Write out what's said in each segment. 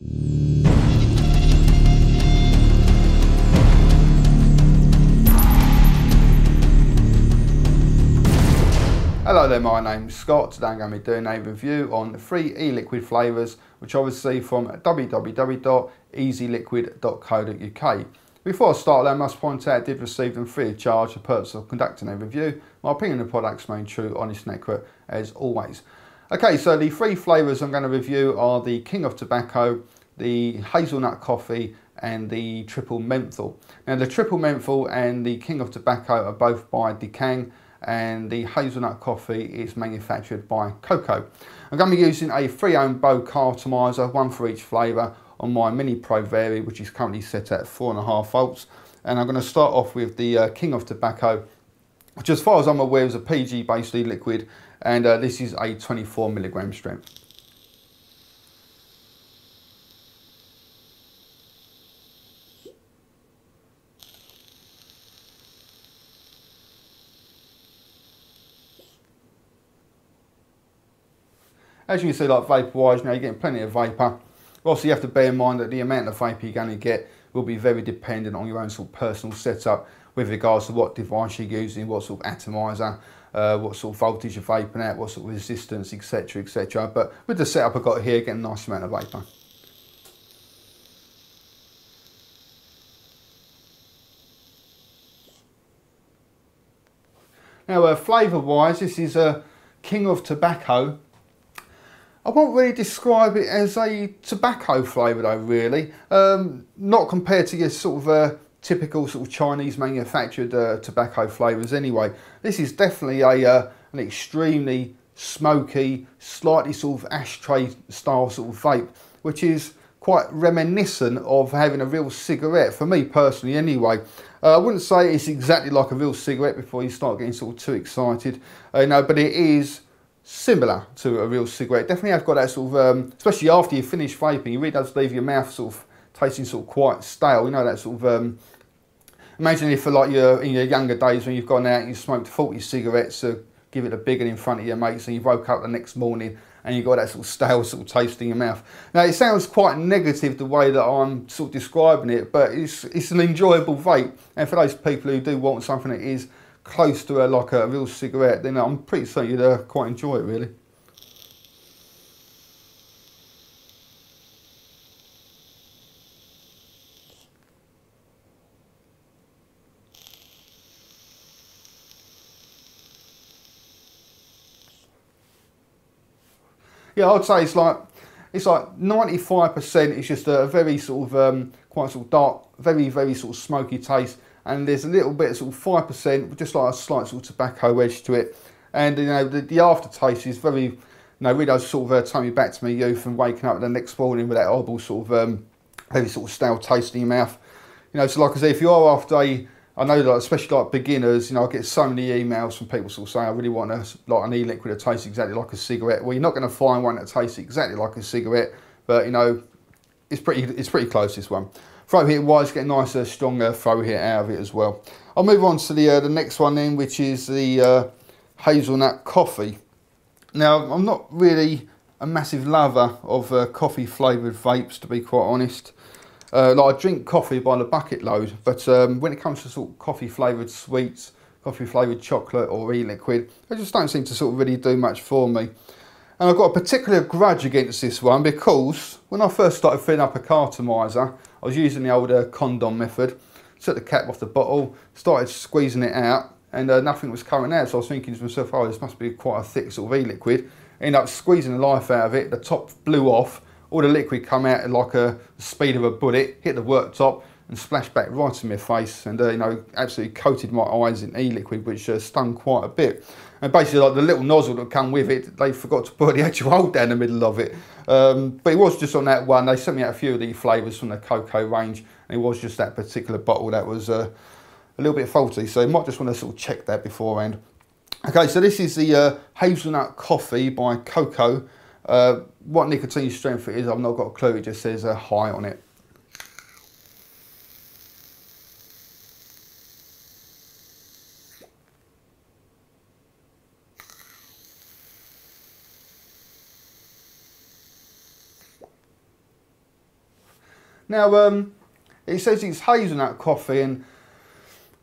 Hello there, my name's Scott. Today I'm going to be doing a review on the 3 e-liquid flavours which I received from www.easyliquid.co.uk. Before I start though, I must point out I did receive them free of charge for the purpose of conducting a review. My opinion of the products remain true, honest and accurate as always. Okay, so the 3 flavours I'm going to review are the King of Tobacco, the Hazelnut Coffee and the Triple Menthol. Now the Triple Menthol and the King of Tobacco are both by Decang, and the Hazelnut Coffee is manufactured by Cocoa. I'm going to be using a 3-ohm Bowcar atomizer, one for each flavour, on my Mini Pro Vary, which is currently set at 4.5 volts. And I'm going to start off with the King of Tobacco, which as far as I'm aware is a PG based e-liquid, and this is a 24mg strength. As you can see, like vapor-wise, now you're getting plenty of vapour. Also, you have to bear in mind that the amount of vapour you're going to get will be very dependent on your own sort of personal setup with regards to what device you're using, what sort of atomizer, what sort of voltage you're vaping at, what sort of resistance, etc, etc. But with the setup I've got here, getting a nice amount of vapour. Now, flavour-wise, this is a King of Tobacco. I won't really describe it as a tobacco flavour though, really. Not compared to your sort of typical sort of Chinese manufactured tobacco flavours anyway. This is definitely an extremely smoky, slightly sort of ashtray style sort of vape, which is quite reminiscent of having a real cigarette, for me personally anyway. I wouldn't say it's exactly like a real cigarette before you start getting sort of too excited, no, but it is similar to a real cigarette. Definitely have got that sort of, especially after you finish vaping, you really does leave your mouth sort of tasting sort of quite stale. You know, that sort of, imagine if for like in your younger days when you've gone out and you smoked 40 cigarettes to give it a big one in front of your mates, and you woke up the next morning and you got that sort of stale sort of taste in your mouth. Now it sounds quite negative the way that I'm sort of describing it, but it's an enjoyable vape, and for those people who do want something that is close to like a real cigarette, then I'm pretty certain you'd quite enjoy it really. Yeah, I'd say it's like 95%. It's just a very sort of quite sort of dark, very sort of smoky taste, and there's a little bit of sort of 5%, just like a slight sort of tobacco edge to it. And you know, the aftertaste is very, you know, really does sort of take me back to my youth and waking up the next morning with that horrible sort of very sort of stale taste in your mouth. You know, so like I say, if you are after I know that especially like beginners, you know, I get so many emails from people sort of saying I really want like an e-liquid that tastes exactly like a cigarette. Well, you're not going to find one that tastes exactly like a cigarette, but you know, it's pretty close, this one. Throw hit wise, get a nicer, stronger throw hit out of it as well. I'll move on to the next one then, which is the Hazelnut Coffee. Now, I'm not really a massive lover of coffee flavoured vapes, to be quite honest. Like I drink coffee by the bucket load, but when it comes to sort of coffee flavoured sweets, coffee flavoured chocolate or e-liquid, they just don't seem to sort of really do much for me. And I've got a particular grudge against this one because when I first started filling up a cartomizer, I was using the older condom method, took the cap off the bottle, started squeezing it out, and nothing was coming out. So I was thinking to myself, oh, this must be quite a thick sort of e-liquid. Ended up squeezing the life out of it, the top blew off, all the liquid come out at like the speed of a bullet, hit the worktop and splashed back right in my face, and you know, absolutely coated my eyes in e-liquid, which stung quite a bit. And basically, like the little nozzle that come with it, they forgot to put the actual hole down the middle of it. But it was just on that one. They sent me out a few of the flavours from the Cocoa range, and it was just that particular bottle that was a little bit faulty. So you might just want to sort of check that beforehand. Okay, so this is the Hazelnut Coffee by Cocoa. What nicotine strength it is, I've not got a clue. It just says high on it. Now, it says it's hazelnut coffee, and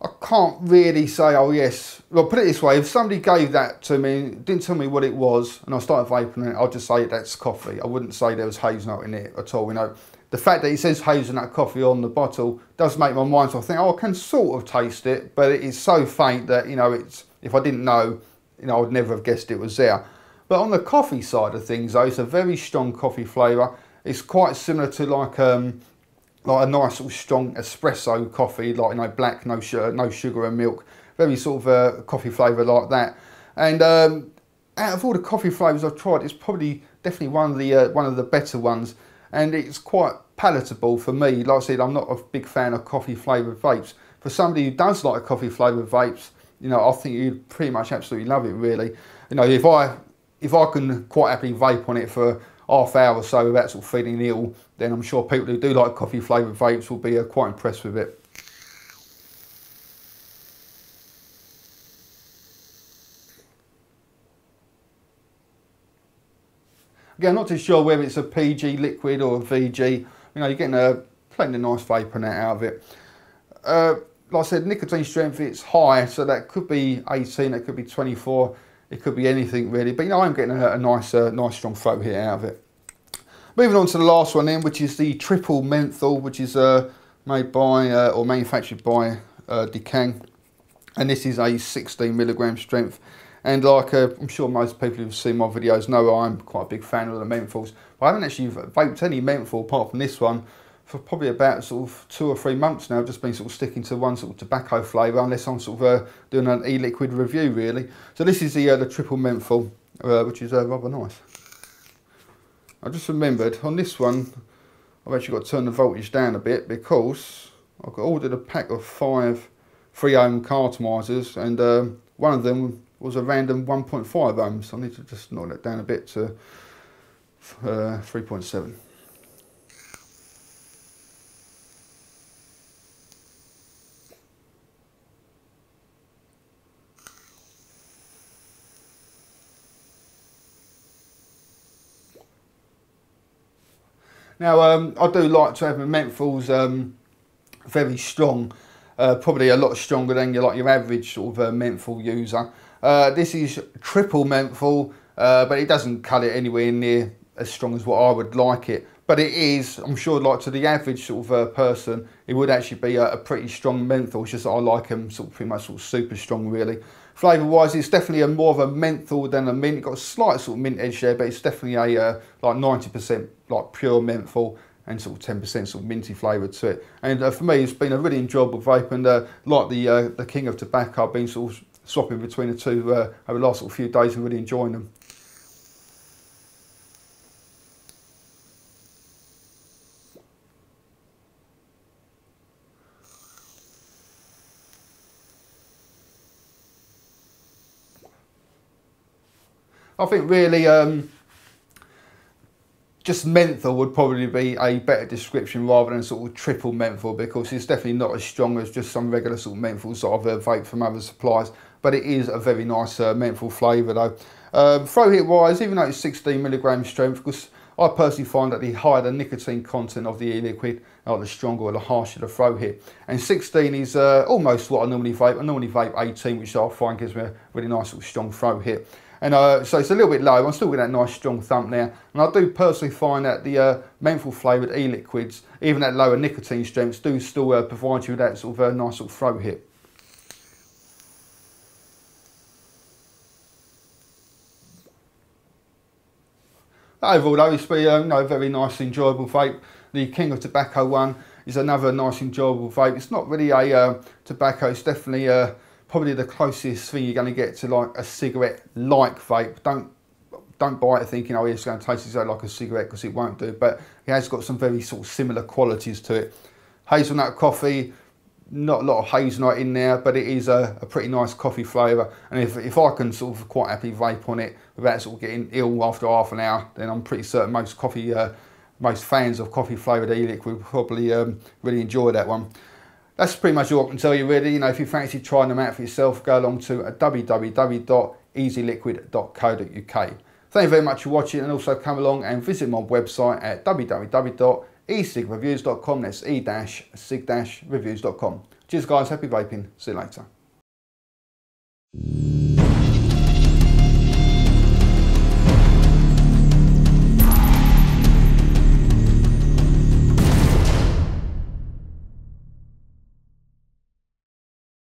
I can't really say, oh yes. Well, put it this way, if somebody gave that to me, didn't tell me what it was, and I started vaping it, I'd just say that's coffee. I wouldn't say there was hazelnut in it at all, you know. The fact that it says hazelnut coffee on the bottle does make my mind, so I think, oh, I can sort of taste it, but it is so faint that, you know, it's, if I didn't know, you know, I'd never have guessed it was there. But on the coffee side of things, though, it's a very strong coffee flavour. It's quite similar to like a nice sort of strong espresso coffee, like, you know, black, no sugar and milk. Very sort of a coffee flavour like that. And out of all the coffee flavours I've tried, it's probably definitely one of the better ones. And it's quite palatable for me. Like I said, I'm not a big fan of coffee flavoured vapes. For somebody who does like coffee flavoured vapes, you know, I think you'd pretty much absolutely love it, really. You know, if I can quite happily vape on it for half hour or so without sort of feeling ill, then I'm sure people who do like coffee flavoured vapes will be quite impressed with it. Again, not too sure whether it's a PG liquid or a VG. You know, you're getting plenty of nice vape out of it. Like I said, nicotine strength, it's high, so that could be 18, that could be 24, it could be anything really. But you know, I'm getting a nice strong throat hit out of it. Moving on to the last one then, which is the triple menthol, which is made by or manufactured by Decang, and this is a 16 milligram strength. And like I'm sure most people who've seen my videos know, I'm quite a big fan of the menthols. But I haven't actually vaped any menthol apart from this one for probably about sort of 2 or 3 months now. I've just been sort of sticking to one sort of tobacco flavour, unless I'm sort of doing an e-liquid review really. So this is the triple menthol, which is rather nice. I just remembered on this one, I've actually got to turn the voltage down a bit because I've ordered a pack of 5 3-ohm cartomisers, and one of them was a random 1.5 ohms. So I need to just knock that down a bit to 3.7. Now, I do like to have my menthols very strong, probably a lot stronger than your average sort of menthol user. This is triple menthol, but it doesn't cut it anywhere near as strong as what I would like it. But it is, I'm sure, like to the average sort of person, it would actually be a pretty strong menthol. It's just that I like them sort of pretty much sort of super strong, really. Flavour wise, it's definitely more of a menthol than a mint. It's got a slight sort of mint edge there, but it's definitely a like 90% like pure menthol and sort of 10% sort of minty flavour to it. And for me, it's been a really enjoyable vape, and like the king of tobacco, I've been sort of swapping between the two over the last sort of few days and really enjoying them. I think really just menthol would probably be a better description rather than sort of triple menthol, because it's definitely not as strong as just some regular sort of menthols that I've vaped from other suppliers, but it is a very nice menthol flavour though. Throw hit wise, even though it's 16 milligram strength, because I personally find that the higher the nicotine content of the e-liquid, the stronger or the harsher the throw hit. And 16 is almost what I normally vape. I normally vape 18, which I find gives me a really nice sort of strong throw hit. And so it's a little bit low. I'm still getting that nice strong thump there. And I do personally find that the menthol flavoured e-liquids, even at lower nicotine strengths, do still provide you with that sort of nice sort of throat hit. Overall though, it's been a very nice enjoyable vape. The King of Tobacco one is another nice enjoyable vape. It's not really a tobacco, it's definitely probably the closest thing you're going to get to like a cigarette-like vape. Don't buy it thinking, oh, it's going to taste exactly like a cigarette, because it won't do. But it has got some very sort of similar qualities to it. Hazelnut coffee, not a lot of hazelnut in there, but it is a pretty nice coffee flavour. And if I can sort of quite happily vape on it without sort of getting ill after half an hour, then I'm pretty certain most fans of coffee flavoured e-liquid will probably really enjoy that one. That's pretty much all I can tell you really. If you fancy trying them out for yourself, go along to www.easyliquid.co.uk. Thank you very much for watching, and also come along and visit my website at www.easyliquid.co.uk. e-cigreviews.com. That's e-cig-reviews.com. Cheers guys, happy vaping. See you later.